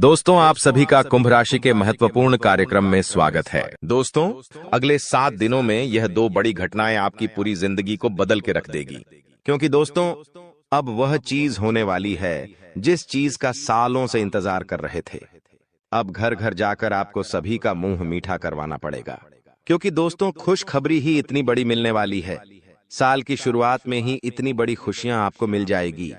दोस्तों, आप सभी का कुंभ राशि के महत्वपूर्ण कार्यक्रम में स्वागत है। दोस्तों, अगले 7 दिनों में यह 2 बड़ी घटनाएं आपकी पूरी जिंदगी को बदल के रख देगी। क्योंकि दोस्तों, अब वह चीज होने वाली है जिस चीज का सालों से इंतजार कर रहे थे। अब घर घर जाकर आपको सभी का मुंह मीठा करवाना पड़ेगा। क्योंकि दोस्तों, खुशखबरी ही इतनी बड़ी मिलने वाली है। साल की शुरुआत में ही इतनी बड़ी खुशियां आपको मिल जाएगी,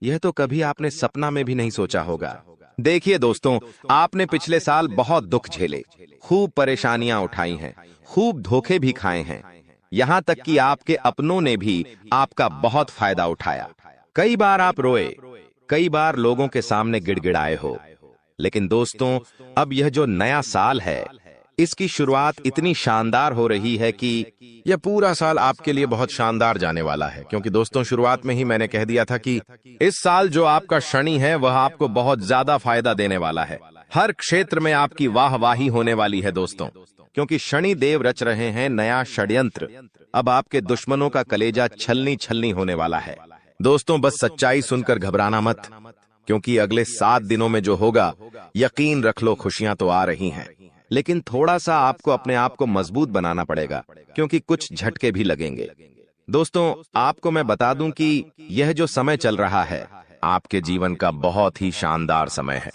यह तो कभी आपने सपना में भी नहीं सोचा होगा। देखिए दोस्तों, आपने पिछले साल बहुत दुख झेले, खूब परेशानियां उठाई हैं, खूब धोखे भी खाए हैं। यहां तक कि आपके अपनों ने भी आपका बहुत फायदा उठाया। कई बार आप रोए, कई बार लोगों के सामने गिड़गिड़ाए हो। लेकिन दोस्तों, अब यह जो नया साल है, इसकी शुरुआत इतनी शानदार हो रही है कि यह पूरा साल आपके लिए बहुत शानदार जाने वाला है। क्योंकि दोस्तों, शुरुआत में ही मैंने कह दिया था कि इस साल जो आपका शनि है वह आपको बहुत ज्यादा फायदा देने वाला है। हर क्षेत्र में आपकी वाहवाही होने वाली है दोस्तों। क्योंकि शनि देव रच रहे हैं नया षड्यंत्र। अब आपके दुश्मनों का कलेजा छलनी छलनी होने वाला है। दोस्तों, बस सच्चाई सुनकर घबराना मत, क्योंकि अगले 7 दिनों में जो होगा, यकीन रख लो, खुशियां तो आ रही हैं। लेकिन थोड़ा सा आपको अपने आप को मजबूत बनाना पड़ेगा, क्योंकि कुछ झटके भी लगेंगे। दोस्तों, आपको मैं बता दूं कि यह जो समय चल रहा है, आपके जीवन का बहुत ही शानदार समय है।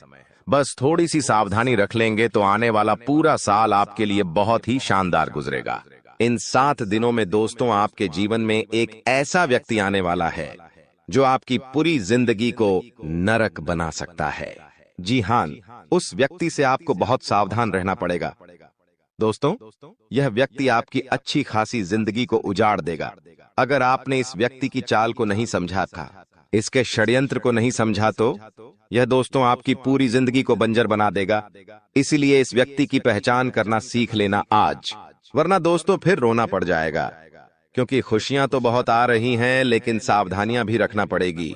बस थोड़ी सी सावधानी रख लेंगे तो आने वाला पूरा साल आपके लिए बहुत ही शानदार गुजरेगा। इन 7 दिनों में दोस्तों, आपके जीवन में एक ऐसा व्यक्ति आने वाला है जो आपकी पूरी जिंदगी को नरक बना सकता है। जी हां, उस व्यक्ति से आपको बहुत सावधान रहना पड़ेगा। दोस्तों, यह व्यक्ति आपकी अच्छी खासी जिंदगी को उजाड़ देगा। अगर आपने इस व्यक्ति की चाल को नहीं समझा था, इसके षड्यंत्र को नहीं समझा, तो यह दोस्तों आपकी पूरी जिंदगी को बंजर बना देगा। इसीलिए इस व्यक्ति की पहचान करना सीख लेना आज, वरना दोस्तों फिर रोना पड़ जाएगा। क्योंकि खुशियां तो बहुत आ रही हैं, लेकिन सावधानियां भी रखना पड़ेगी।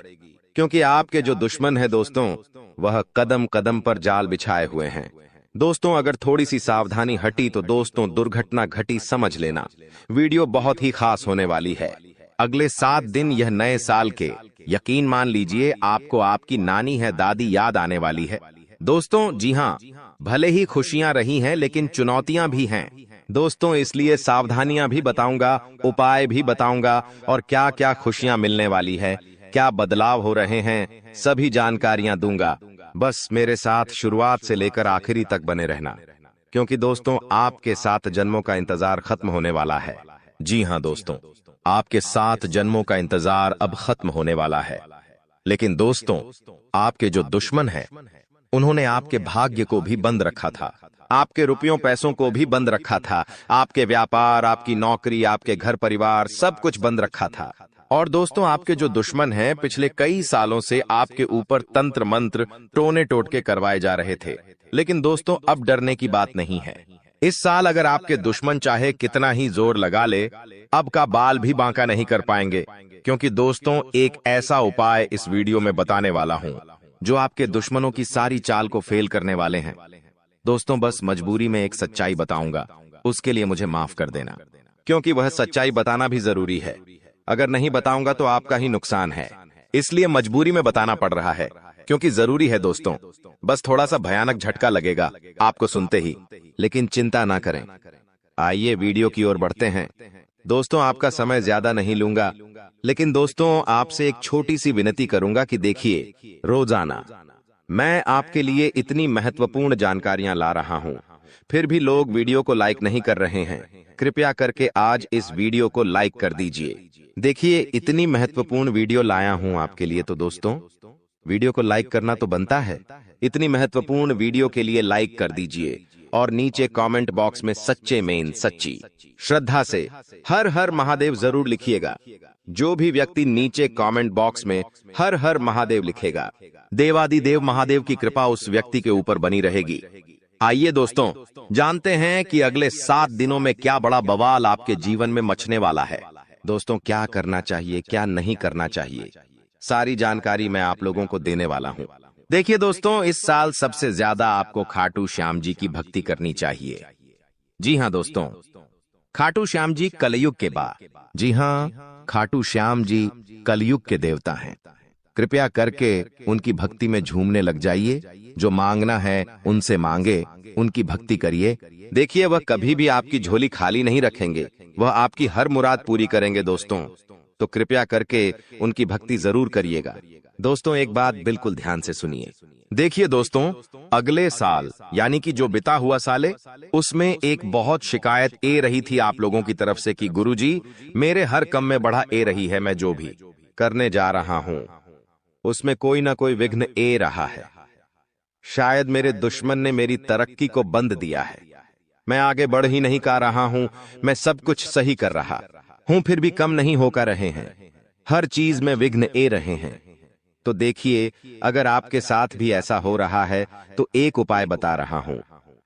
क्योंकि आपके जो दुश्मन है दोस्तों, वह कदम कदम पर जाल बिछाए हुए हैं। दोस्तों, अगर थोड़ी सी सावधानी हटी तो दोस्तों दुर्घटना घटी समझ लेना। वीडियो बहुत ही खास होने वाली है। अगले 7 दिन यह नए साल के, यकीन मान लीजिए, आपको आपकी नानी है दादी याद आने वाली है। दोस्तों, जी हाँ, भले ही खुशियां रही हैं, लेकिन चुनौतियां भी हैं दोस्तों। इसलिए सावधानियां भी बताऊंगा, उपाय भी बताऊंगा, और क्या क्या खुशियां मिलने वाली है, क्या बदलाव हो रहे हैं, सभी जानकारियां दूंगा। बस मेरे साथ शुरुआत से लेकर आखिरी तक बने रहना, क्योंकि दोस्तों, आपके 7 जन्मों का इंतजार खत्म होने वाला है। जी हां दोस्तों, आपके 7 जन्मों का इंतजार अब खत्म होने वाला है। लेकिन दोस्तों, आपके जो दुश्मन हैं, उन्होंने आपके भाग्य को भी बंद रखा था, आपके रुपयों पैसों को भी बंद रखा था, आपके व्यापार, आपकी नौकरी, आपके घर परिवार, सब कुछ बंद रखा था। और दोस्तों, आपके जो दुश्मन हैं, पिछले कई सालों से आपके ऊपर तंत्र मंत्र, टोने टोटके करवाए जा रहे थे। लेकिन दोस्तों, अब डरने की बात नहीं है। इस साल अगर आपके दुश्मन चाहे कितना ही जोर लगा ले, अब का बाल भी बांका नहीं कर पाएंगे। क्योंकि दोस्तों, एक ऐसा उपाय इस वीडियो में बताने वाला हूं जो आपके दुश्मनों की सारी चाल को फेल करने वाले हैं। दोस्तों, बस मजबूरी में एक सच्चाई बताऊंगा, उसके लिए मुझे माफ कर देना, क्योंकि वह सच्चाई बताना भी जरूरी है। अगर नहीं बताऊंगा तो आपका ही नुकसान है, इसलिए मजबूरी में बताना पड़ रहा है, क्योंकि जरूरी है दोस्तों। बस थोड़ा सा भयानक झटका लगेगा आपको सुनते ही, लेकिन चिंता ना करें। आइए वीडियो की ओर बढ़ते हैं। दोस्तों, आपका समय ज्यादा नहीं लूंगा, लेकिन दोस्तों, आपसे एक छोटी सी विनती करूंगा कि देखिए, रोजाना मैं आपके लिए इतनी महत्वपूर्ण जानकारियां ला रहा हूं, फिर भी लोग वीडियो को लाइक नहीं कर रहे हैं। कृपया करके आज इस वीडियो को लाइक कर दीजिए। देखिए, इतनी महत्वपूर्ण वीडियो लाया हूं आपके लिए, तो दोस्तों, वीडियो को लाइक करना तो बनता है। इतनी महत्वपूर्ण वीडियो के लिए लाइक कर दीजिए और नीचे कमेंट बॉक्स में सच्चे में सच्ची श्रद्धा से हर हर महादेव जरूर लिखिएगा। जो भी व्यक्ति नीचे कमेंट बॉक्स में हर हर महादेव लिखेगा, देवादिदेव महादेव की कृपा उस व्यक्ति के ऊपर बनी रहेगी। आइए दोस्तों, जानते हैं कि अगले 7 दिनों में क्या बड़ा बवाल आपके जीवन में मचने वाला है। दोस्तों, क्या करना चाहिए, क्या नहीं करना चाहिए, सारी जानकारी मैं आप लोगों को देने वाला हूं। देखिए दोस्तों, इस साल सबसे ज्यादा आपको खाटू श्याम जी की भक्ति करनी चाहिए। जी हां दोस्तों, खाटू श्याम जी कलयुग के बा। जी हां, खाटू श्याम जी कलयुग के देवता हैं। कृपया करके उनकी भक्ति में झूमने लग जाइए। जो मांगना है उनसे मांगे, उनकी भक्ति करिए। देखिए, वह कभी भी आपकी झोली खाली नहीं रखेंगे, वह आपकी हर मुराद पूरी करेंगे दोस्तों। तो कृपया करके उनकी भक्ति जरूर करिएगा। दोस्तों, एक बात बिल्कुल ध्यान से सुनिए। देखिए दोस्तों, अगले साल यानी कि जो बिता हुआ साल है, उसमें एक बहुत शिकायत ए रही थी आप लोगों की तरफ से कि गुरुजी, मेरे हर काम में बढ़ा ए रही है, मैं जो भी करने जा रहा हूं उसमें कोई ना कोई विघ्न ए रहा है। शायद मेरे दुश्मन ने मेरी तरक्की को बंद दिया है, मैं आगे बढ़ ही नहीं पा रहा हूं, मैं सब कुछ सही कर रहा हूं फिर भी कम नहीं होकर रहे हैं, हर चीज में विघ्न ए रहे हैं। तो देखिए, अगर आपके साथ भी ऐसा हो रहा है तो एक उपाय बता रहा हूं।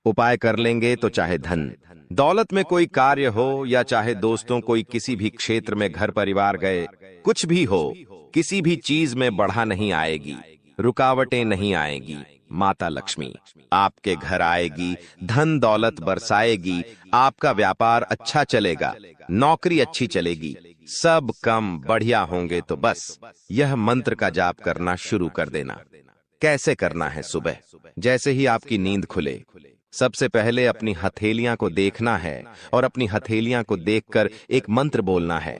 उपाय कर लेंगे तो चाहे धन दौलत में कोई कार्य हो या चाहे दोस्तों कोई किसी भी क्षेत्र में घर परिवार गए, कुछ भी हो, किसी भी चीज में बढ़ा नहीं आएगी, रुकावटें नहीं आएगी। माता लक्ष्मी आपके घर आएगी, धन दौलत बरसाएगी, आपका व्यापार अच्छा चलेगा, नौकरी अच्छी चलेगी, सब काम बढ़िया होंगे। तो बस यह मंत्र का जाप करना शुरू कर देना। कैसे करना है? सुबह जैसे ही आपकी नींद खुले, सबसे पहले अपनी हथेलियां को देखना है और अपनी हथेलियां को देखकर एक मंत्र बोलना है।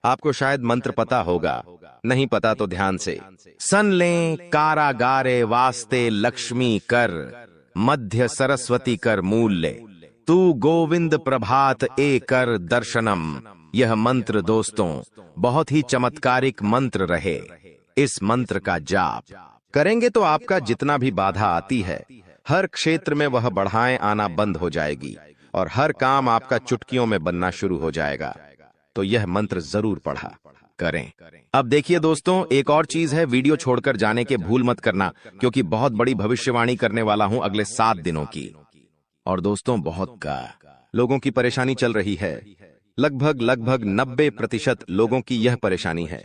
आपको शायद मंत्र पता होगा, नहीं पता तो ध्यान से सन लें। कारागारे वास्ते लक्ष्मी कर, मध्य सरस्वती कर मूल्य, तू गोविंद प्रभात ए कर दर्शनम। यह मंत्र दोस्तों बहुत ही चमत्कारिक मंत्र रहे। इस मंत्र का जाप करेंगे तो आपका जितना भी बाधा आती है, हर क्षेत्र में वह बढ़ाएं आना बंद हो जाएगी और हर काम आपका चुटकियों में बनना शुरू हो जाएगा। तो यह मंत्र जरूर पढ़ा करें। अब देखिए दोस्तों, एक और चीज है, वीडियो छोड़कर जाने के भूल मत करना, क्योंकि बहुत बड़ी भविष्यवाणी करने वाला हूं अगले 7 दिनों की। और दोस्तों, बहुत का लोगों की परेशानी चल रही है, लगभग 90% लोगों की यह परेशानी है।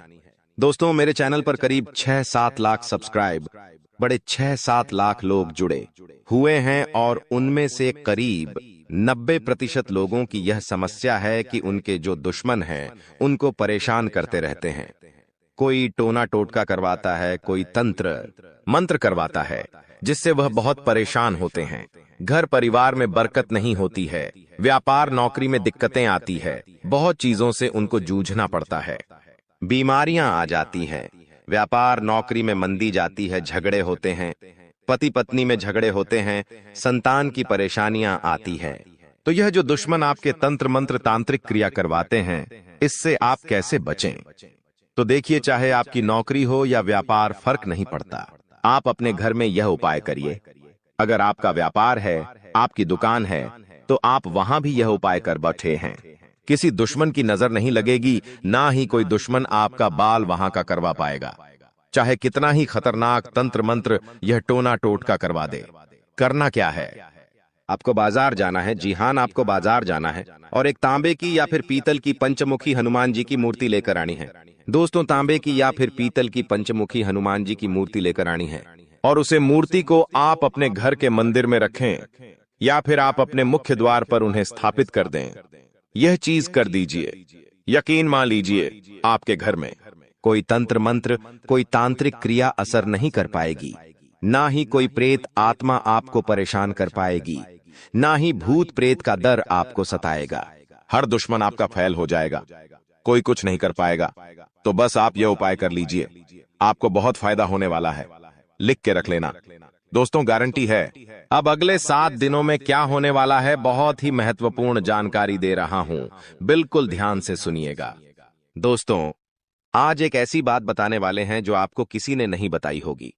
दोस्तों, मेरे चैनल पर करीब 6-7 लाख सब्सक्राइब, बड़े 6-7 लाख लोग जुड़े हुए हैं और उनमें से करीब 90% लोगों की यह समस्या है कि उनके जो दुश्मन हैं उनको परेशान करते रहते हैं। कोई टोना टोटका करवाता है, कोई तंत्र मंत्र करवाता है, जिससे वह बहुत परेशान होते हैं। घर परिवार में बरकत नहीं होती है, व्यापार नौकरी में दिक्कतें आती है, बहुत चीजों से उनको जूझना पड़ता है, बीमारियां आ जाती हैं, व्यापार नौकरी में मंदी जाती है, झगड़े होते हैं, पति पत्नी में झगड़े होते हैं, संतान की परेशानियां आती हैं। तो यह जो दुश्मन आपके तंत्र मंत्र तांत्रिक क्रिया करवाते हैं, इससे आप कैसे बचें? तो देखिए, चाहे आपकी नौकरी हो या व्यापार, फर्क नहीं पड़ता, आप अपने घर में यह उपाय करिए। अगर आपका व्यापार है, आपकी दुकान है, तो आप वहां भी यह उपाय कर बैठे हैं। किसी दुश्मन की नजर नहीं लगेगी, ना ही कोई दुश्मन आपका बाल वहां का करवा पाएगा, चाहे कितना ही खतरनाक तंत्र मंत्र यह टोना टोटका करवा दे। करना क्या है? आपको बाजार जाना है। जी हां, आपको बाजार जाना है और एक तांबे की या फिर पीतल की पंचमुखी हनुमान जी की मूर्ति लेकर आनी है। दोस्तों, तांबे की या फिर पीतल की पंचमुखी हनुमान जी की मूर्ति लेकर आनी है और उसे मूर्ति को आप अपने घर के मंदिर में रखें या फिर आप अपने मुख्य द्वार पर उन्हें स्थापित कर दें। यह चीज कर दीजिए, यकीन मान लीजिए, आपके घर में कोई तंत्र मंत्र, कोई तांत्रिक क्रिया असर नहीं कर पाएगी, ना ही कोई प्रेत आत्मा आपको परेशान कर पाएगी, ना ही भूत प्रेत का डर आपको सताएगा। हर दुश्मन आपका फैल हो जाएगा, कोई कुछ नहीं कर पाएगा। तो बस आप यह उपाय कर लीजिए, आपको बहुत फायदा होने वाला है। लिख के रख लेना दोस्तों, गारंटी है। अब अगले 7 दिनों में क्या होने वाला है, बहुत ही महत्वपूर्ण जानकारी दे रहा हूं, बिल्कुल ध्यान से सुनिएगा। दोस्तों, आज एक ऐसी बात बताने वाले हैं जो आपको किसी ने नहीं बताई होगी।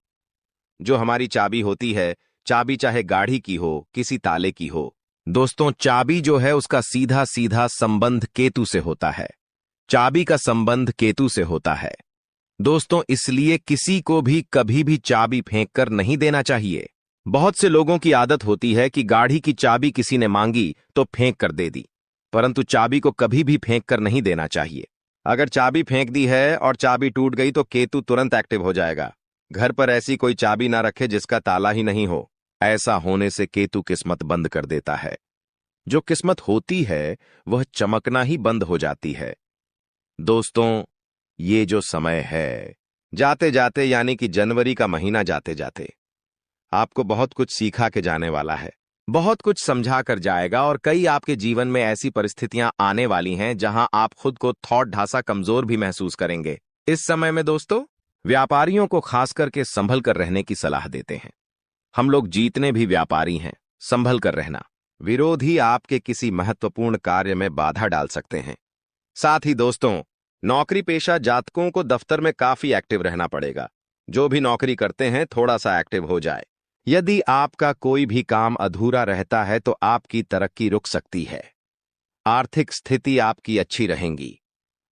जो हमारी चाबी होती है, चाबी चाहे गाड़ी की हो, किसी ताले की हो, दोस्तों, चाबी जो है उसका सीधा सीधा संबंध केतु से होता है। चाबी का संबंध केतु से होता है दोस्तों, इसलिए किसी को भी कभी भी चाबी फेंक कर नहीं देना चाहिए। बहुत से लोगों की आदत होती है कि गाड़ी की चाबी किसी ने मांगी तो फेंक कर दे दी, परंतु चाबी को कभी भी फेंक कर नहीं देना चाहिए। अगर चाबी फेंक दी है और चाबी टूट गई तो केतु तुरंत एक्टिव हो जाएगा। घर पर ऐसी कोई चाबी ना रखे जिसका ताला ही नहीं हो, ऐसा होने से केतु किस्मत बंद कर देता है। जो किस्मत होती है वह चमकना ही बंद हो जाती है। दोस्तों, ये जो समय है जाते जाते यानी कि जनवरी का महीना जाते जाते आपको बहुत कुछ सीखा के जाने वाला है, बहुत कुछ समझा कर जाएगा और कई आपके जीवन में ऐसी परिस्थितियां आने वाली हैं जहां आप खुद को थोड़ा ढासा कमजोर भी महसूस करेंगे। इस समय में दोस्तों व्यापारियों को खास करके संभल कर रहने की सलाह देते हैं। हम लोग जीतने भी व्यापारी हैं, संभल कर रहना। विरोधी आपके किसी महत्वपूर्ण कार्य में बाधा डाल सकते हैं। साथ ही दोस्तों नौकरी पेशा जातकों को दफ्तर में काफी एक्टिव रहना पड़ेगा। जो भी नौकरी करते हैं थोड़ा सा एक्टिव हो जाए। यदि आपका कोई भी काम अधूरा रहता है तो आपकी तरक्की रुक सकती है। आर्थिक स्थिति आपकी अच्छी रहेगी।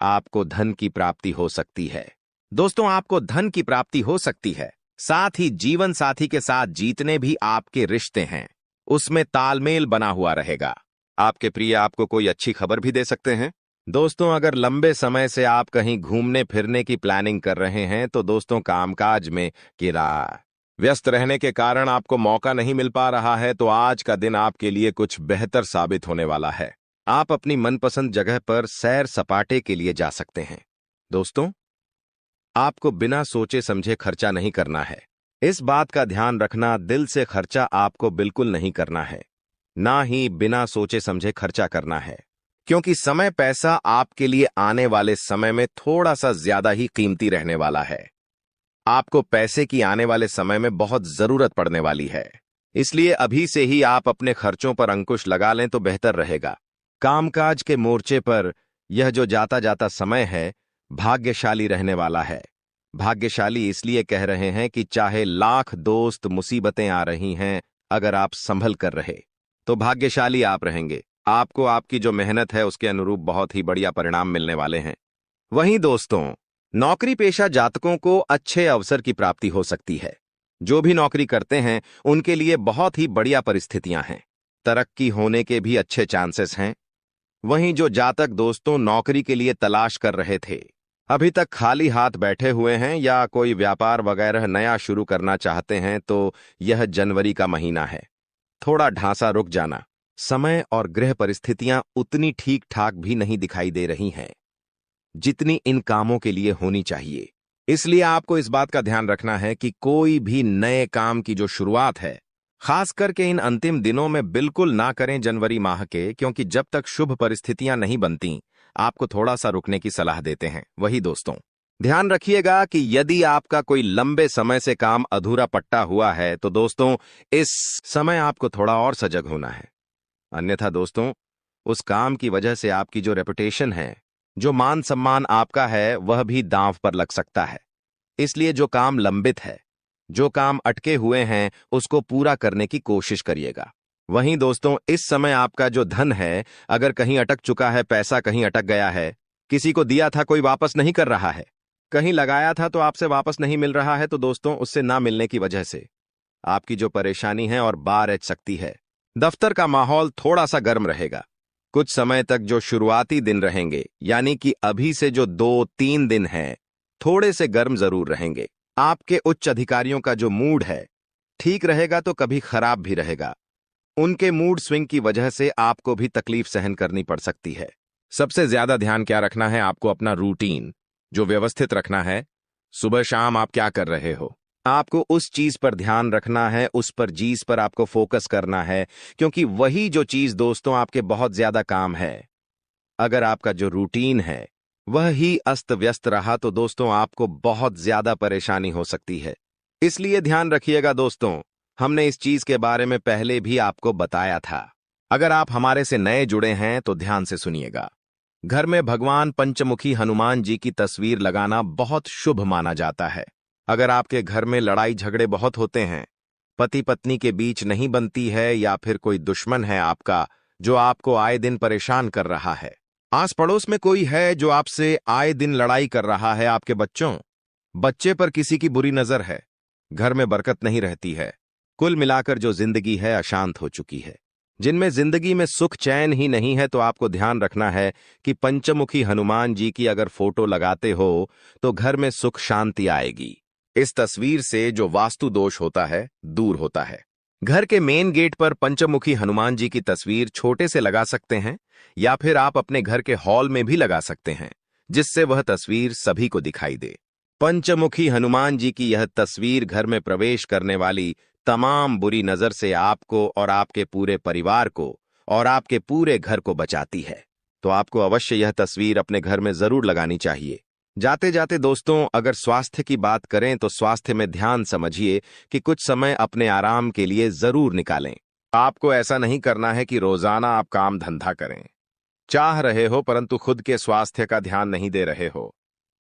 आपको धन की प्राप्ति हो सकती है। दोस्तों आपको धन की प्राप्ति हो सकती है। साथ ही जीवन साथी के साथ जीतने भी आपके रिश्ते हैं, उसमें तालमेल बना हुआ रहेगा। आपके प्रिय आपको कोई अच्छी खबर भी दे सकते हैं। दोस्तों अगर लंबे समय से आप कहीं घूमने फिरने की प्लानिंग कर रहे हैं तो दोस्तों कामकाज में व्यस्त रहने के कारण आपको मौका नहीं मिल पा रहा है, तो आज का दिन आपके लिए कुछ बेहतर साबित होने वाला है। आप अपनी मनपसंद जगह पर सैर सपाटे के लिए जा सकते हैं। दोस्तों आपको बिना सोचे समझे खर्चा नहीं करना है। इस बात का ध्यान रखना, दिल से खर्चा आपको बिल्कुल नहीं करना है, ना ही बिना सोचे समझे खर्चा करना है, क्योंकि समय पैसा आपके लिए आने वाले समय में थोड़ा सा ज्यादा ही कीमती रहने वाला है। आपको पैसे की आने वाले समय में बहुत जरूरत पड़ने वाली है, इसलिए अभी से ही आप अपने खर्चों पर अंकुश लगा लें तो बेहतर रहेगा। कामकाज के मोर्चे पर यह जो जाता जाता समय है भाग्यशाली रहने वाला है। भाग्यशाली इसलिए कह रहे हैं कि चाहे लाख दोस्त मुसीबतें आ रही हैं, अगर आप संभल कर रहे तो भाग्यशाली आप रहेंगे। आपको आपकी जो मेहनत है उसके अनुरूप बहुत ही बढ़िया परिणाम मिलने वाले हैं। वहीं दोस्तों नौकरी पेशा जातकों को अच्छे अवसर की प्राप्ति हो सकती है। जो भी नौकरी करते हैं उनके लिए बहुत ही बढ़िया परिस्थितियां हैं। तरक्की होने के भी अच्छे चांसेस हैं। वहीं जो जातक दोस्तों नौकरी के लिए तलाश कर रहे थे, अभी तक खाली हाथ बैठे हुए हैं या कोई व्यापार वगैरह नया शुरू करना चाहते हैं, तो यह जनवरी का महीना है। थोड़ा ढांसा रुक जाना। समय और गृह परिस्थितियां उतनी ठीक ठाक भी नहीं दिखाई दे रही हैं जितनी इन कामों के लिए होनी चाहिए। इसलिए आपको इस बात का ध्यान रखना है कि कोई भी नए काम की जो शुरुआत है, खास करके इन अंतिम दिनों में बिल्कुल ना करें जनवरी माह के, क्योंकि जब तक शुभ परिस्थितियां नहीं बनती आपको थोड़ा सा रुकने की सलाह देते हैं। वही दोस्तों ध्यान रखिएगा कि यदि आपका कोई लंबे समय से काम अधूरा पट्टा हुआ है तो दोस्तों इस समय आपको थोड़ा और सजग होना है। अन्यथा दोस्तों उस काम की वजह से आपकी जो रेपुटेशन है, जो मान सम्मान आपका है, वह भी दांव पर लग सकता है। इसलिए जो काम लंबित है, जो काम अटके हुए हैं, उसको पूरा करने की कोशिश करिएगा। वहीं दोस्तों इस समय आपका जो धन है, अगर कहीं अटक चुका है, पैसा कहीं अटक गया है, किसी को दिया था कोई वापस नहीं कर रहा है, कहीं लगाया था तो आपसे वापस नहीं मिल रहा है, तो दोस्तों उससे ना मिलने की वजह से आपकी जो परेशानी है और बार ऐच सकती है। दफ्तर का माहौल थोड़ा सा गर्म रहेगा। कुछ समय तक जो शुरुआती दिन रहेंगे, यानी कि अभी से जो 2-3 दिन हैं, थोड़े से गर्म जरूर रहेंगे। आपके उच्च अधिकारियों का जो मूड है ठीक रहेगा तो कभी खराब भी रहेगा। उनके मूड स्विंग की वजह से आपको भी तकलीफ सहन करनी पड़ सकती है। सबसे ज्यादा ध्यान क्या रखना है, आपको अपना रूटीन जो व्यवस्थित रखना है। सुबह शाम आप क्या कर रहे हो, आपको उस चीज पर ध्यान रखना है, उस पर चीज पर आपको फोकस करना है, क्योंकि वही जो चीज दोस्तों आपके बहुत ज्यादा काम है। अगर आपका जो रूटीन है वह ही अस्त व्यस्त रहा तो दोस्तों आपको बहुत ज्यादा परेशानी हो सकती है। इसलिए ध्यान रखिएगा दोस्तों, हमने इस चीज के बारे में पहले भी आपको बताया था। अगर आप हमारे से नए जुड़े हैं तो ध्यान से सुनिएगा। घर में भगवान पंचमुखी हनुमान जी की तस्वीर लगाना बहुत शुभ माना जाता है। अगर आपके घर में लड़ाई झगड़े बहुत होते हैं, पति पत्नी के बीच नहीं बनती है, या फिर कोई दुश्मन है आपका जो आपको आए दिन परेशान कर रहा है, आस पड़ोस में कोई है जो आपसे आए दिन लड़ाई कर रहा है, आपके बच्चे पर किसी की बुरी नजर है, घर में बरकत नहीं रहती है, कुल मिलाकर जो जिंदगी है अशांत हो चुकी है, जिनमें जिंदगी में सुख चैन ही नहीं है, तो आपको ध्यान रखना है कि पंचमुखी हनुमान जी की अगर फोटो लगाते हो तो घर में सुख शांति आएगी। इस तस्वीर से जो वास्तु दोष होता है दूर होता है। घर के मेन गेट पर पंचमुखी हनुमान जी की तस्वीर छोटे से लगा सकते हैं, या फिर आप अपने घर के हॉल में भी लगा सकते हैं, जिससे वह तस्वीर सभी को दिखाई दे। पंचमुखी हनुमान जी की यह तस्वीर घर में प्रवेश करने वाली तमाम बुरी नजर से आपको और आपके पूरे परिवार को और आपके पूरे घर को बचाती है। तो आपको अवश्य यह तस्वीर अपने घर में जरूर लगानी चाहिए। जाते जाते दोस्तों, अगर स्वास्थ्य की बात करें तो स्वास्थ्य में ध्यान समझिए कि कुछ समय अपने आराम के लिए जरूर निकालें। आपको ऐसा नहीं करना है कि रोजाना आप काम धंधा करें, चाह रहे हो परंतु खुद के स्वास्थ्य का ध्यान नहीं दे रहे हो।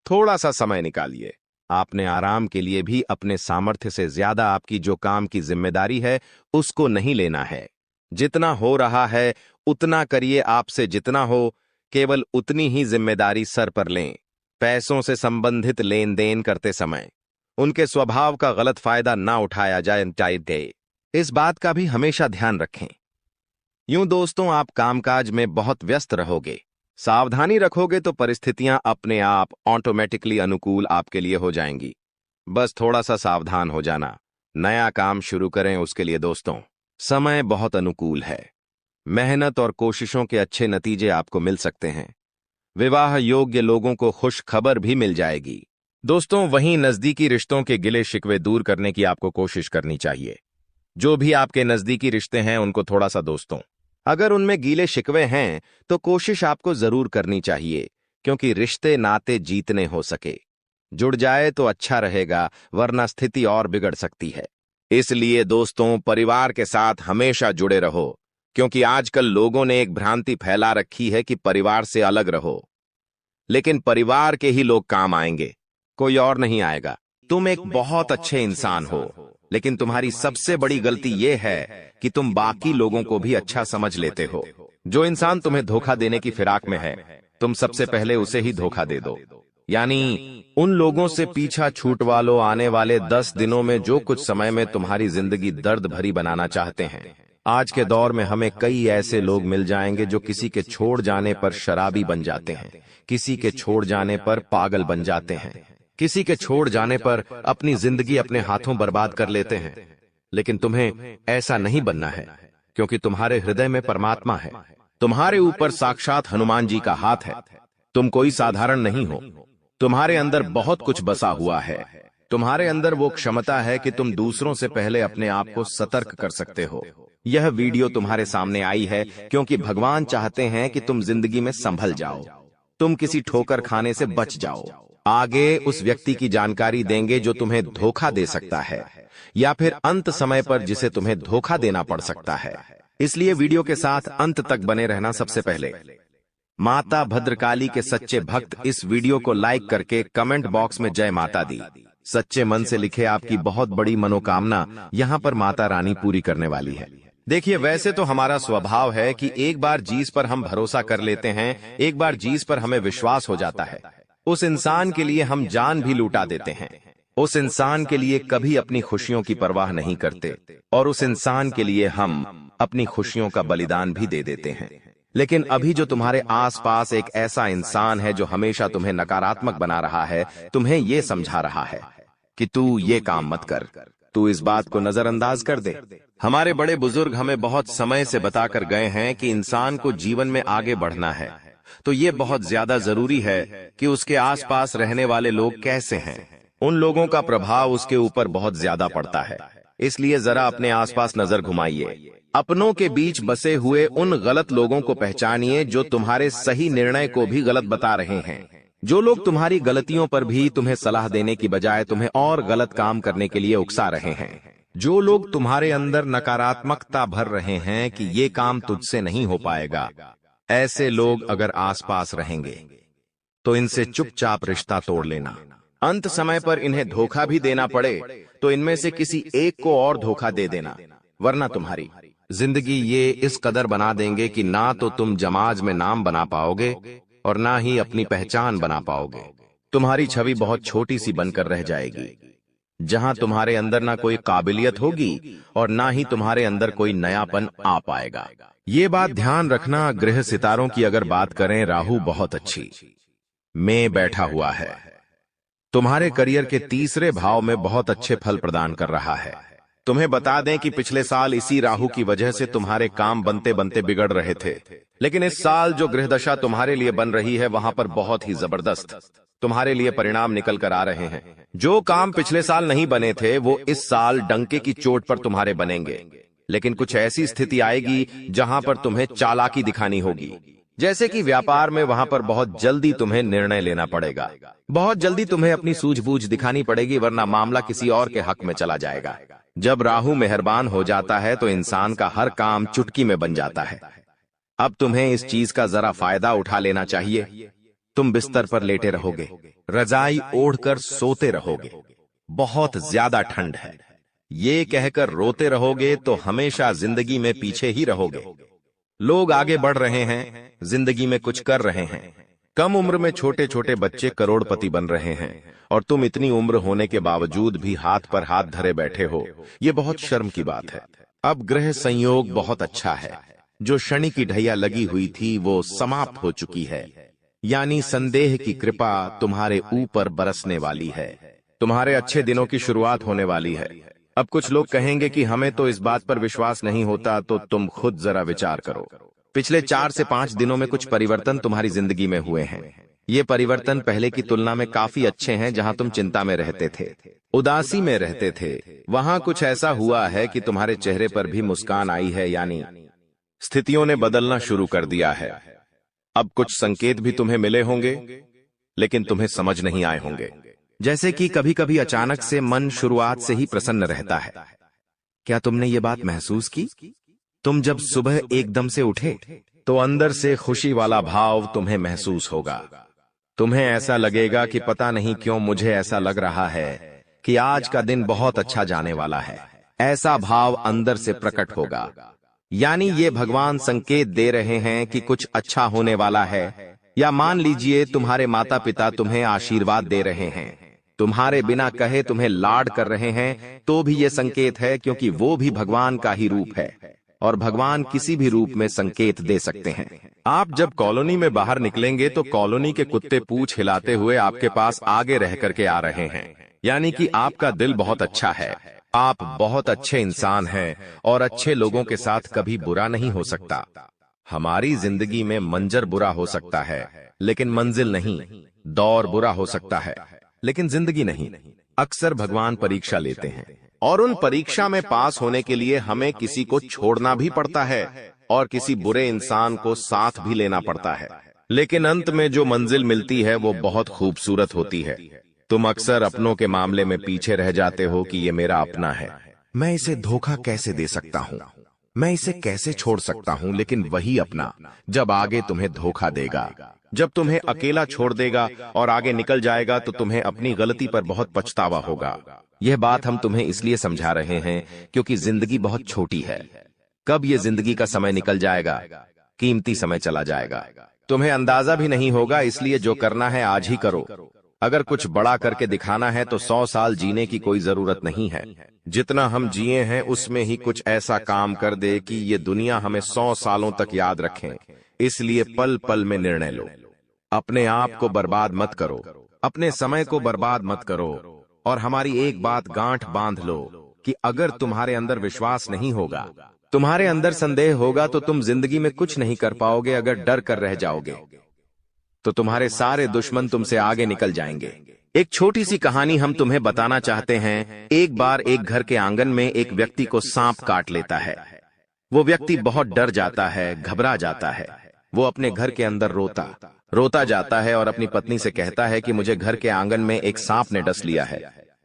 थोड़ा सा समय निकालिए। आपने आराम के लिए भी अपने सामर्थ्य से ज्यादा आपकी जो काम की जिम्मेदारी है उसको नहीं लेना है। जितना हो रहा है उतना करिए, आपसे जितना हो केवल उतनी ही जिम्मेदारी सर पर लें। पैसों से संबंधित लेन देन करते समय उनके स्वभाव का गलत फायदा ना उठाया जाए, इस बात का भी हमेशा ध्यान रखें। यूं दोस्तों, आप कामकाज में बहुत व्यस्त रहोगे, सावधानी रखोगे तो परिस्थितियां अपने आप ऑटोमेटिकली अनुकूल आपके लिए हो जाएंगी। बस थोड़ा सा सावधान हो जाना। नया काम शुरू करें उसके लिए दोस्तों समय बहुत अनुकूल है। मेहनत और कोशिशों के अच्छे नतीजे आपको मिल सकते हैं। विवाह योग्य लोगों को खुश खबर भी मिल जाएगी। दोस्तों, वहीं नजदीकी रिश्तों के गिले शिकवे दूर करने की आपको कोशिश करनी चाहिए। जो भी आपके नजदीकी रिश्ते हैं उनको थोड़ा सा दोस्तों, अगर उनमें गीले शिकवे हैं तो कोशिश आपको जरूर करनी चाहिए, क्योंकि रिश्ते नाते जीतने हो सके। जुड़ जाए तो अच्छा रहेगा, वरना स्थिति और बिगड़ सकती है। इसलिए दोस्तों, परिवार के साथ हमेशा जुड़े रहो, क्योंकि आजकल लोगों ने एक भ्रांति फैला रखी है कि परिवार से अलग रहो, लेकिन परिवार के ही लोग काम आएंगे, कोई और नहीं आएगा। तुम एक बहुत अच्छे इंसान हो, लेकिन तुम्हारी सबसे बड़ी गलती यह है कि तुम बाकी लोगों को भी अच्छा समझ लेते हो। जो इंसान तुम्हें धोखा देने की फिराक में है, तुम सबसे पहले उसे ही धोखा दे दो। यानी उन लोगों से पीछा छूटवा लो। आने वाले 10 दिनों में जो कुछ समय में तुम्हारी जिंदगी दर्द भरी बनाना चाहते हैं। आज के दौर में हमें कई ऐसे लोग मिल जाएंगे जो किसी के छोड़ जाने पर शराबी बन जाते हैं, किसी के छोड़ जाने पर पागल बन जाते हैं, किसी के छोड़ जाने पर अपनी जिंदगी अपने हाथों बर्बाद कर लेते हैं। लेकिन तुम्हें ऐसा नहीं बनना है, क्योंकि तुम्हारे हृदय में परमात्मा है। तुम्हारे ऊपर साक्षात हनुमान जी का हाथ है। तुम कोई साधारण नहीं हो। तुम्हारे अंदर बहुत कुछ बसा हुआ है। तुम्हारे अंदर वो क्षमता है कि तुम दूसरों से पहले अपने आप को सतर्क कर सकते हो। यह वीडियो तुम्हारे सामने आई है क्योंकि भगवान चाहते हैं कि तुम जिंदगी में संभल जाओ, तुम किसी ठोकर खाने से बच जाओ। आगे उस व्यक्ति की जानकारी देंगे जो तुम्हें धोखा दे सकता है, या फिर अंत समय पर जिसे तुम्हें धोखा देना पड़ सकता है। इसलिए वीडियो के साथ अंत तक बने रहना। सबसे पहले माता भद्रकाली के सच्चे भक्त इस वीडियो को लाइक करके कमेंट बॉक्स में जय माता दी सच्चे मन से लिखे। आपकी बहुत बड़ी मनोकामना यहाँ पर माता रानी पूरी करने वाली है। देखिए, वैसे तो हमारा स्वभाव है कि एक बार जिस पर हम भरोसा कर लेते हैं, एक बार जिस पर हमें विश्वास हो जाता है, उस इंसान के लिए हम जान भी लूटा देते हैं। उस इंसान के लिए कभी अपनी खुशियों की परवाह नहीं करते, और उस इंसान के लिए हम अपनी खुशियों का बलिदान भी दे देते हैं। लेकिन अभी जो तुम्हारे आसपास एक ऐसा इंसान है जो हमेशा तुम्हें नकारात्मक बना रहा है, तुम्हें ये समझा रहा है कि तू ये काम मत कर, तू इस बात को नजरअंदाज कर दे। हमारे बड़े बुजुर्ग हमें बहुत समय से बताकर गए हैं कि इंसान को जीवन में आगे बढ़ना है तो ये बहुत ज्यादा जरूरी है कि उसके आसपास रहने वाले लोग कैसे हैं। उन लोगों का प्रभाव उसके ऊपर बहुत ज्यादा पड़ता है। इसलिए जरा अपने आसपास नजर घुमाइए। अपनों के बीच बसे हुए उन गलत लोगों को पहचानिए जो तुम्हारे सही निर्णय को भी गलत बता रहे हैं। जो लोग तुम्हारी गलतियों पर भी तुम्हें सलाह देने की बजाय तुम्हें और गलत काम करने के लिए उकसा रहे हैं। जो लोग तुम्हारे अंदर नकारात्मकता भर रहे हैं कि ये काम तुझसे नहीं हो पाएगा, ऐसे लोग अगर आसपास रहेंगे तो इनसे चुपचाप रिश्ता तोड़ लेना। अंत समय पर इन्हें धोखा भी देना पड़े तो इनमें से किसी एक को और धोखा दे देना, वरना तुम्हारी जिंदगी ये इस कदर बना देंगे कि ना तो तुम समाज में नाम बना पाओगे और ना ही अपनी पहचान बना पाओगे। तुम्हारी छवि बहुत छोटी सी बनकर रह जाएगी, जहां तुम्हारे अंदर ना कोई काबिलियत होगी और ना ही तुम्हारे अंदर कोई नयापन आ पाएगा। ये बात ध्यान रखना। ग्रह सितारों की अगर बात करें, राहु बहुत अच्छी में बैठा हुआ है। तुम्हारे करियर के तीसरे भाव में बहुत अच्छे फल प्रदान कर रहा है। तुम्हें बता दें कि पिछले साल इसी राहु की वजह से तुम्हारे काम बनते बनते बिगड़ रहे थे, लेकिन इस साल जो ग्रह दशा तुम्हारे लिए बन रही है वहां पर बहुत ही जबरदस्त तुम्हारे लिए परिणाम निकल कर आ रहे हैं। जो काम पिछले साल नहीं बने थे वो इस साल डंके की चोट पर तुम्हारे बनेंगे। लेकिन कुछ ऐसी स्थिति आएगी जहां पर तुम्हें चालाकी दिखानी होगी। जैसे कि व्यापार में, वहां पर बहुत जल्दी तुम्हें निर्णय लेना पड़ेगा। बहुत जल्दी तुम्हें अपनी सूझबूझ दिखानी पड़ेगी, वरना मामला किसी और के हक में चला जाएगा। जब राहु मेहरबान हो जाता है तो इंसान का हर काम चुटकी में बन जाता है। अब तुम्हें इस चीज का जरा फायदा उठा लेना चाहिए। तुम बिस्तर पर लेटे रहोगे, रजाई ओढ़कर सोते रहोगे। बहुत ज्यादा ठंड है, ये कहकर रोते रहोगे तो हमेशा जिंदगी में पीछे ही रहोगे। लोग आगे बढ़ रहे हैं, जिंदगी में कुछ कर रहे हैं। कम उम्र में छोटे छोटे बच्चे करोड़पति बन रहे हैं और तुम इतनी उम्र होने के बावजूद भी हाथ पर हाथ धरे बैठे हो। ये बहुत शर्म की बात है। अब ग्रह संयोग बहुत अच्छा है। जो शनि की ढैया लगी हुई थी वो समाप्त हो चुकी है, यानी संदेह की कृपा तुम्हारे ऊपर बरसने वाली है। तुम्हारे अच्छे दिनों की शुरुआत होने वाली है। अब कुछ लोग कहेंगे कि हमें तो इस बात पर विश्वास नहीं होता, तो तुम खुद जरा विचार करो। पिछले 4 से 5 दिनों में कुछ परिवर्तन तुम्हारी जिंदगी में हुए हैं। ये परिवर्तन पहले की तुलना में काफी अच्छे हैं। जहां तुम चिंता में रहते थे, उदासी में रहते थे, वहां कुछ ऐसा हुआ है कि तुम्हारे चेहरे पर भी मुस्कान आई है, यानी स्थितियों ने बदलना शुरू कर दिया है। अब कुछ संकेत भी तुम्हें मिले होंगे, लेकिन तुम्हें समझ नहीं आए होंगे। जैसे कि कभी कभी अचानक से मन शुरुआत से ही प्रसन्न रहता है। क्या तुमने ये बात महसूस की? तुम जब सुबह एकदम से उठे तो अंदर से खुशी वाला भाव तुम्हें महसूस होगा। तुम्हें ऐसा लगेगा कि पता नहीं क्यों मुझे ऐसा लग रहा है कि आज का दिन बहुत अच्छा जाने वाला है। ऐसा भाव अंदर से प्रकट होगा, यानी ये भगवान संकेत दे रहे हैं कि कुछ अच्छा होने वाला है। या मान लीजिए तुम्हारे माता पिता तुम्हें आशीर्वाद दे रहे हैं, तुम्हारे बिना कहे तुम्हें लाड कर रहे हैं, तो भी ये संकेत है, क्योंकि वो भी भगवान का ही रूप है और भगवान किसी भी रूप में संकेत दे सकते हैं। आप जब कॉलोनी में बाहर निकलेंगे तो कॉलोनी के कुत्ते पूंछ हिलाते हुए आपके पास आगे रह करके आ रहे हैं, यानी कि आपका दिल बहुत अच्छा है। आप बहुत अच्छे इंसान हैं और अच्छे लोगों के साथ कभी बुरा नहीं हो सकता। हमारी जिंदगी में मंजर बुरा हो सकता है लेकिन मंजिल नहीं, दौर बुरा हो सकता है लेकिन जिंदगी नहीं। अक्सर भगवान परीक्षा लेते हैं और उन परीक्षा में पास होने के लिए हमें किसी को छोड़ना भी पड़ता है और किसी बुरे इंसान को साथ भी लेना पड़ता है, लेकिन अंत में जो मंजिल मिलती है वो बहुत खूबसूरत होती है। तुम अक्सर अपनों के मामले में पीछे रह जाते हो कि ये मेरा अपना है, मैं इसे धोखा कैसे दे सकता हूँ, मैं इसे कैसे छोड़ सकता हूँ। लेकिन वही अपना जब आगे तुम्हें धोखा देगा, जब तुम्हें अकेला छोड़ देगा और आगे निकल जाएगा, तो तुम्हें अपनी गलती पर बहुत पछतावा होगा। यह बात हम तुम्हें इसलिए समझा रहे हैं क्योंकि जिंदगी बहुत छोटी है। कब ये जिंदगी का समय निकल जाएगा, कीमती समय चला जाएगा, तुम्हें अंदाजा भी नहीं होगा। इसलिए जो करना है आज ही करो। अगर कुछ बड़ा करके दिखाना है तो 100 साल जीने की कोई जरूरत नहीं है। जितना हम जिए हैं उसमें ही कुछ ऐसा काम कर दे कि ये दुनिया हमें 100 सालों तक याद रखें। इसलिए पल पल में निर्णय लो। अपने आप को बर्बाद मत करो, अपने समय को बर्बाद मत करो। और हमारी एक बात गांठ बांध लो कि अगर तुम्हारे अंदर विश्वास नहीं होगा, तुम्हारे अंदर संदेह होगा, तो तुम जिंदगी में कुछ नहीं कर पाओगे। अगर डर कर रह जाओगे तो तुम्हारे सारे दुश्मन तुमसे आगे निकल जाएंगे। एक छोटी सी कहानी हम तुम्हें बताना चाहते हैं। एक बार एक घर के आंगन में एक व्यक्ति को सांप काट लेता है। वो व्यक्ति बहुत डर जाता है, घबरा जाता है। वो अपने घर के अंदर रोता जाता है और अपनी पत्नी से कहता है कि मुझे घर के आंगन में एक सांप ने डस लिया है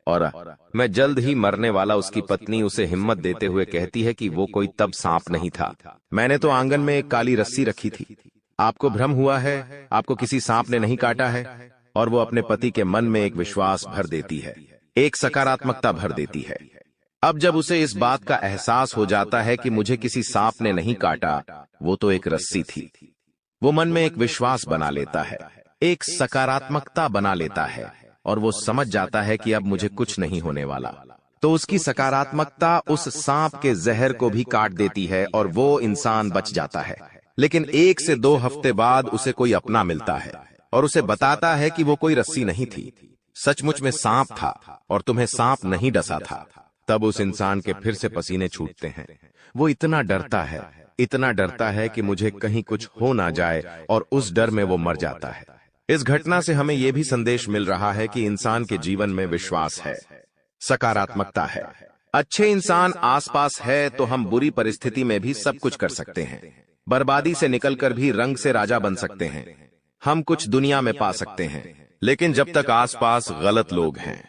और मैं जल्द ही मरने वाला। उसकी पत्नी उसे हिम्मत देते हुए कहती है कि वो कोई तब सांप नहीं था, मैंने तो आंगन में एक काली रस्सी रखी थी। आपको भ्रम हुआ है, आपको किसी सांप ने नहीं काटा है। और वो अपने पति के मन में एक विश्वास भर देती है, एक सकारात्मकता भर देती है। अब जब उसे इस बात का एहसास हो जाता है कि मुझे किसी सांप ने नहीं काटा, वो तो एक रस्सी थी, वो मन में एक विश्वास बना लेता है, एक सकारात्मकता बना लेता है और वो समझ जाता है कि अब मुझे कुछ नहीं होने वाला। तो उसकी सकारात्मकता उस सांप के जहर को भी काट देती है और वो इंसान बच जाता है। लेकिन 1 से 2 हफ्ते बाद उसे कोई अपना मिलता है और उसे बताता है कि वो कोई रस्सी नहीं थी, सचमुच में सांप था और तुम्हें सांप नहीं डसा था। तब उस इंसान के फिर से पसीने छूटते हैं। वो इतना डरता है कि मुझे कहीं कुछ हो ना जाए और उस डर में वो मर जाता है। इस घटना से हमें यह भी संदेश मिल रहा है कि इंसान के जीवन में विश्वास है, सकारात्मकता है। अच्छे इंसान आसपास है तो हम बुरी परिस्थिति में भी सब कुछ कर सकते हैं। बर्बादी से निकलकर भी रंग से राजा बन सकते हैं। हम कुछ दुनिया में पा सकते हैं, लेकिन जब तक आसपास गलत लोग हैं,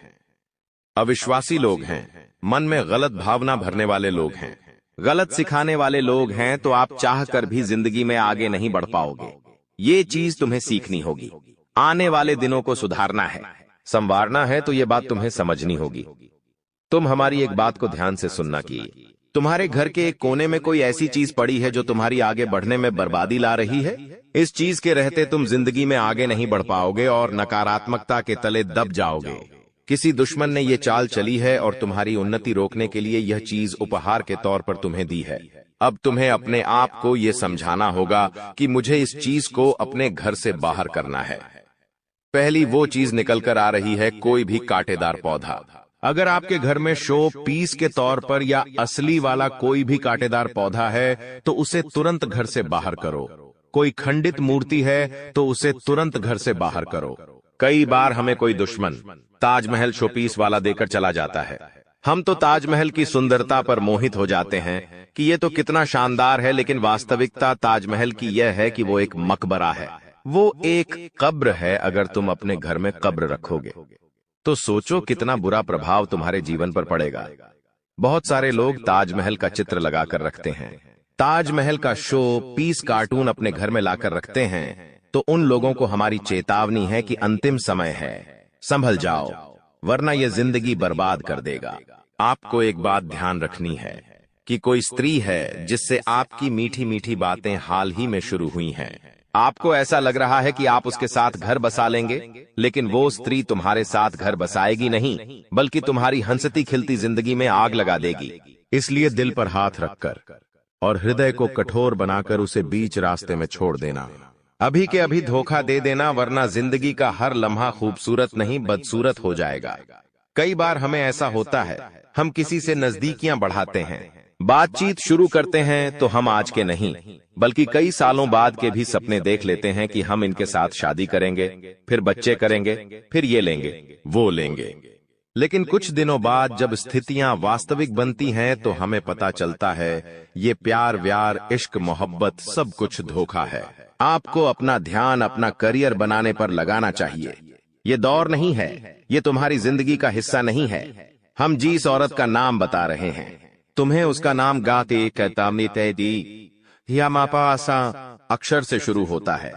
अविश्वासी लोग हैं, मन में गलत भावना भरने वाले लोग हैं, गलत सिखाने वाले लोग हैं, तो आप चाहकर भी जिंदगी में आगे नहीं बढ़ पाओगे। ये चीज तुम्हें सीखनी होगी। आने वाले दिनों को सुधारना है, संवारना है, तो ये बात तुम्हें समझनी होगी। तुम हमारी एक बात को ध्यान से सुनना कि तुम्हारे घर के एक कोने में कोई ऐसी चीज पड़ी है जो तुम्हारी आगे बढ़ने में बर्बादी ला रही है। इस चीज के रहते तुम जिंदगी में आगे नहीं बढ़ पाओगे और नकारात्मकता के तले दब जाओगे। किसी दुश्मन ने यह चाल चली है और तुम्हारी उन्नति रोकने के लिए यह चीज उपहार के तौर पर तुम्हें दी है। अब तुम्हें अपने आप को यह समझाना होगा कि मुझे इस चीज को अपने घर से बाहर करना है। पहली वो चीज निकल कर आ रही है, कोई भी कांटेदार पौधा। अगर आपके घर में शो पीस के तौर पर या असली वाला कोई भी कांटेदार पौधा है तो उसे तुरंत घर से बाहर करो। कोई खंडित मूर्ति है तो उसे तुरंत घर से बाहर करो। कई बार हमें कोई दुश्मन ताजमहल शोपीस वाला देकर चला जाता है। हम तो ताजमहल की सुंदरता पर मोहित हो जाते हैं कि ये तो कितना शानदार है, लेकिन वास्तविकता ताजमहल की यह है कि वो एक मकबरा है, वो एक कब्र है। अगर तुम अपने घर में कब्र रखोगे तो सोचो कितना बुरा प्रभाव तुम्हारे जीवन पर पड़ेगा। बहुत सारे लोग ताजमहल का चित्र लगाकर रखते हैं, ताजमहल का शो पीस कार्टून अपने घर में लाकर रखते हैं। तो उन लोगों को हमारी चेतावनी है कि अंतिम समय है, संभल जाओ, वरना यह जिंदगी बर्बाद कर देगा। आपको एक बात ध्यान रखनी है कि कोई स्त्री है जिससे आपकी मीठी मीठी बातें हाल ही में शुरू हुई हैं। आपको ऐसा लग रहा है कि आप उसके साथ घर बसा लेंगे, लेकिन वो स्त्री तुम्हारे साथ घर बसाएगी नहीं, बल्कि तुम्हारी हंसती खिलती जिंदगी में आग लगा देगी। इसलिए दिल पर हाथ रखकर और हृदय को कठोर बनाकर उसे बीच रास्ते में छोड़ देना। अभी के अभी धोखा दे देना, वरना जिंदगी का हर लम्हा खूबसूरत नहीं बदसूरत हो जाएगा। कई बार हमें ऐसा होता है, हम किसी से नजदीकियां बढ़ाते हैं, बातचीत शुरू करते हैं, तो हम आज के नहीं बल्कि कई सालों बाद के भी सपने देख लेते हैं कि हम इनके साथ शादी करेंगे, फिर बच्चे करेंगे, फिर ये लेंगे, वो लेंगे। लेकिन कुछ दिनों बाद जब स्थितियां वास्तविक बनती हैं तो हमें पता चलता है ये प्यार व्यार इश्क मोहब्बत सब कुछ धोखा है। आपको अपना ध्यान अपना करियर बनाने पर लगाना चाहिए। ये दौर नहीं है, ये तुम्हारी जिंदगी का हिस्सा नहीं है। हम जिस औरत का नाम बता रहे हैं, तुम्हें उसका नाम गाते कहता या मापा आसा अक्षर से शुरू होता है।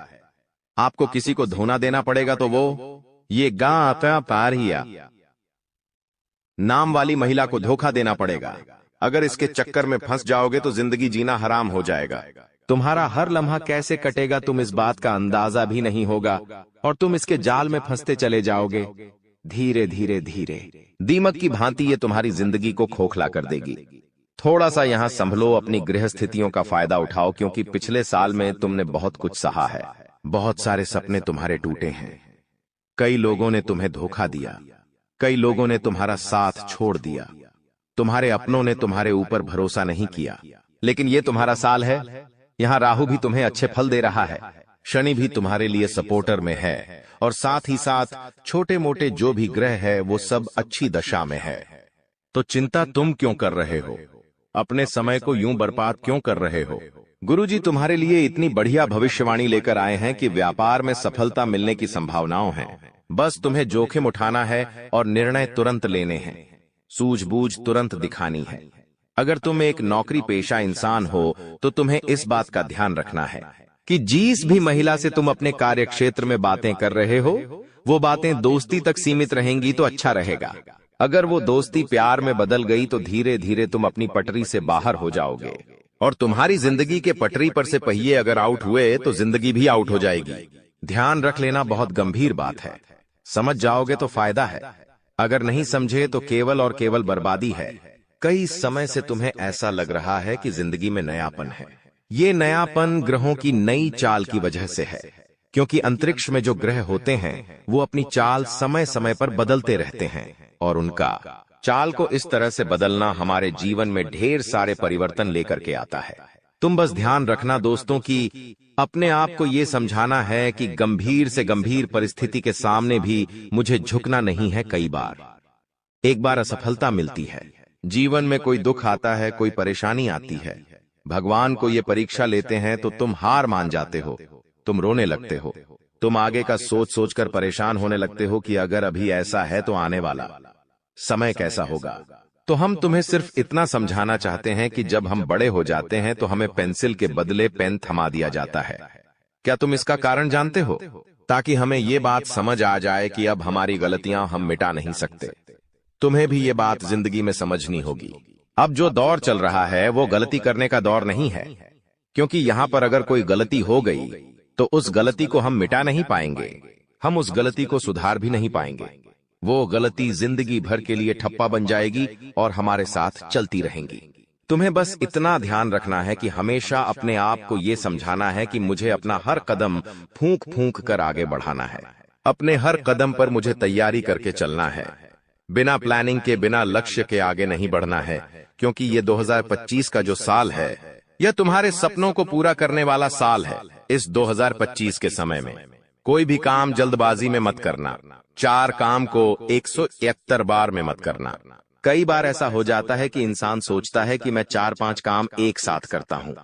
आपको किसी को धोना देना पड़ेगा तो वो ये गा आता पारिया नाम वाली महिला को धोखा देना पड़ेगा। अगर इसके चक्कर में फंस जाओगे तो जिंदगी जीना हराम हो जाएगा। तुम्हारा हर लम्हा कैसे कटेगा तुम इस बात का अंदाजा भी नहीं होगा और तुम इसके जाल में फंसते चले जाओगे। धीरे धीरे धीरे दीमक की भांति ये तुम्हारी जिंदगी को खोखला कर देगी। थोड़ा सा यहां संभलो, अपनी गृह स्थितियों का फायदा उठाओ, क्योंकि पिछले साल में तुमने बहुत कुछ सहा है। बहुत सारे सपने तुम्हारे टूटे हैं। कई लोगों ने तुम्हें धोखा दिया, कई लोगों ने तुम्हारा साथ छोड़ दिया, तुम्हारे अपनों ने तुम्हारे ऊपर भरोसा नहीं किया। लेकिन ये तुम्हारा साल है। यहाँ राहु भी तुम्हें अच्छे फल दे रहा है, शनि भी तुम्हारे लिए सपोर्टर में है, और साथ ही साथ छोटे मोटे जो भी ग्रह है वो सब अच्छी दशा में है। तो चिंता तुम क्यों कर रहे हो? अपने समय को यूं बर्बाद क्यों कर रहे हो? गुरुजी तुम्हारे लिए इतनी बढ़िया भविष्यवाणी लेकर आए हैं कि व्यापार में सफलता मिलने की संभावनाओं हैं। बस तुम्हें जोखिम उठाना है और निर्णय तुरंत लेने हैं, सूझबूझ तुरंत दिखानी है। अगर तुम एक नौकरी पेशा इंसान हो तो तुम्हें इस बात का ध्यान रखना है कि जिस भी महिला से तुम अपने कार्य क्षेत्र में बातें कर रहे हो वो बातें दोस्ती तक सीमित रहेंगी तो अच्छा रहेगा। अगर वो दोस्ती प्यार में बदल गई तो धीरे धीरे तुम अपनी पटरी से बाहर हो जाओगे, और तुम्हारी जिंदगी के पटरी पर से पहिए अगर आउट हुए तो जिंदगी भी आउट हो जाएगी। ध्यान रख लेना बहुत गंभीर बात है। समझ जाओगे तो फायदा है, अगर नहीं समझे तो केवल और केवल बर्बादी है। कई समय से तुम्हें ऐसा लग रहा है कि जिंदगी में नयापन है। ये नयापन ग्रहों की नई चाल की वजह से है, क्योंकि अंतरिक्ष में जो ग्रह होते हैं वो अपनी चाल समय समय पर बदलते रहते हैं, और उनका चाल को इस तरह से बदलना हमारे जीवन में ढेर सारे परिवर्तन लेकर के आता है। तुम बस ध्यान रखना दोस्तों कि अपने आप को यह समझाना है कि गंभीर से गंभीर परिस्थिति के सामने भी मुझे झुकना नहीं है। कई बार एक बार असफलता मिलती है, जीवन में कोई दुख आता है, कोई परेशानी आती है, भगवान को ये परीक्षा लेते हैं तो तुम हार मान जाते हो, तुम रोने लगते हो, तुम आगे का सोच सोचकर परेशान होने लगते हो कि अगर अभी ऐसा है तो आने वाला समय कैसा होगा। तो हम तुम्हें सिर्फ इतना समझाना चाहते हैं कि जब हम बड़े हो जाते हैं तो हमें पेंसिल के बदले पेन थमा दिया जाता है। क्या तुम इसका कारण जानते हो? ताकि हमें ये बात समझ आ जाए कि अब हमारी गलतियां हम मिटा नहीं सकते। तुम्हें भी ये बात जिंदगी में समझनी होगी। अब जो दौर चल रहा है वो गलती करने का दौर नहीं है, क्योंकि यहां पर अगर कोई गलती हो गई तो उस गलती को हम मिटा नहीं पाएंगे, हम उस गलती को सुधार भी नहीं पाएंगे। वो गलती जिंदगी भर के लिए ठप्पा बन जाएगी और हमारे साथ चलती रहेंगी। तुम्हें बस इतना ध्यान रखना है कि हमेशा अपने आप को ये समझाना है कि मुझे अपना हर कदम फूंक फूंक कर आगे बढ़ाना है। अपने हर कदम पर मुझे तैयारी करके चलना है। बिना प्लानिंग के, बिना लक्ष्य के आगे नहीं बढ़ना है, क्योंकि ये 2025 का जो साल है यह तुम्हारे सपनों को पूरा करने वाला साल है। इस 2025 के समय में कोई भी काम जल्दबाजी में मत करना। 4 काम को 171 बार में मत करना। कई बार ऐसा हो जाता है कि इंसान सोचता है कि मैं 4-5 काम एक साथ करता हूं,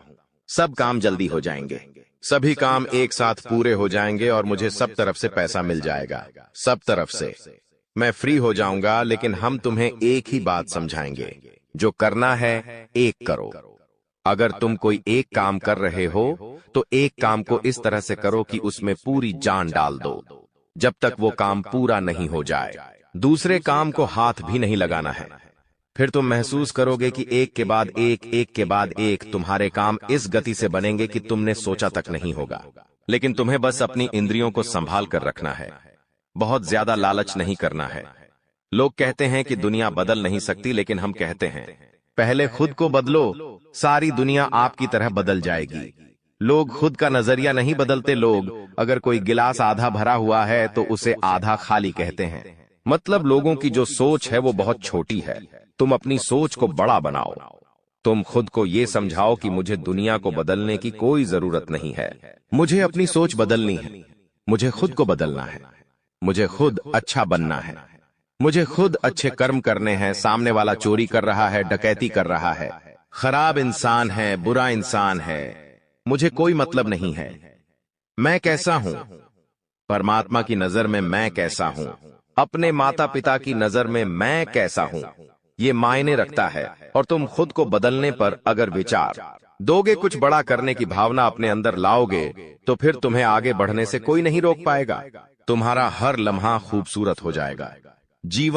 सब काम जल्दी हो जाएंगे, सभी काम एक साथ पूरे हो जाएंगे और मुझे सब तरफ से पैसा मिल जाएगा, सब तरफ से मैं फ्री हो जाऊंगा। लेकिन हम तुम्हें एक ही बात समझाएंगे, जो करना है एक करो। अगर तुम कोई एक काम कर रहे हो तो एक काम को इस तरह से करो कि उसमें पूरी जान डाल दो, जब तक वो काम पूरा नहीं हो जाए। दूसरे काम को हाथ भी नहीं लगाना है। फिर तुम महसूस करोगे कि एक के बाद एक तुम्हारे काम इस गति से बनेंगे कि तुमने सोचा तक नहीं होगा। लेकिन तुम्हें बस अपनी इंद्रियों को संभाल कर रखना है, बहुत ज्यादा लालच नहीं करना है। लोग कहते हैं कि दुनिया बदल नहीं सकती, लेकिन हम कहते हैं पहले खुद को बदलो, सारी दुनिया आपकी तरह बदल जाएगी। लोग खुद का नजरिया नहीं बदलते। लोग अगर कोई गिलास आधा भरा हुआ है तो उसे आधा खाली कहते हैं। मतलब लोगों की जो सोच है वो बहुत छोटी है। तुम अपनी सोच को बड़ा बनाओ। तुम खुद को ये समझाओ कि मुझे दुनिया को बदलने की कोई जरूरत नहीं है, मुझे अपनी सोच बदलनी है, मुझे खुद को बदलना है, मुझे खुद अच्छा बनना है, मुझे खुद अच्छे कर्म करने हैं। सामने वाला चोरी कर रहा है, डकैती कर रहा है, खराब इंसान है, बुरा इंसान है, मुझे कोई मतलब नहीं है। मैं कैसा हूं, परमात्मा की नजर में मैं कैसा हूं, अपने माता पिता की नजर में मैं कैसा हूं, ये मायने रखता है। और तुम खुद को बदलने पर अगर विचार दोगे, कुछ बड़ा करने की भावना अपने अंदर लाओगे, तो फिर तुम्हें आगे बढ़ने से कोई नहीं रोक पाएगा। तुम्हारा हर लम्हा खूबसूरत हो जाएगा। जीवन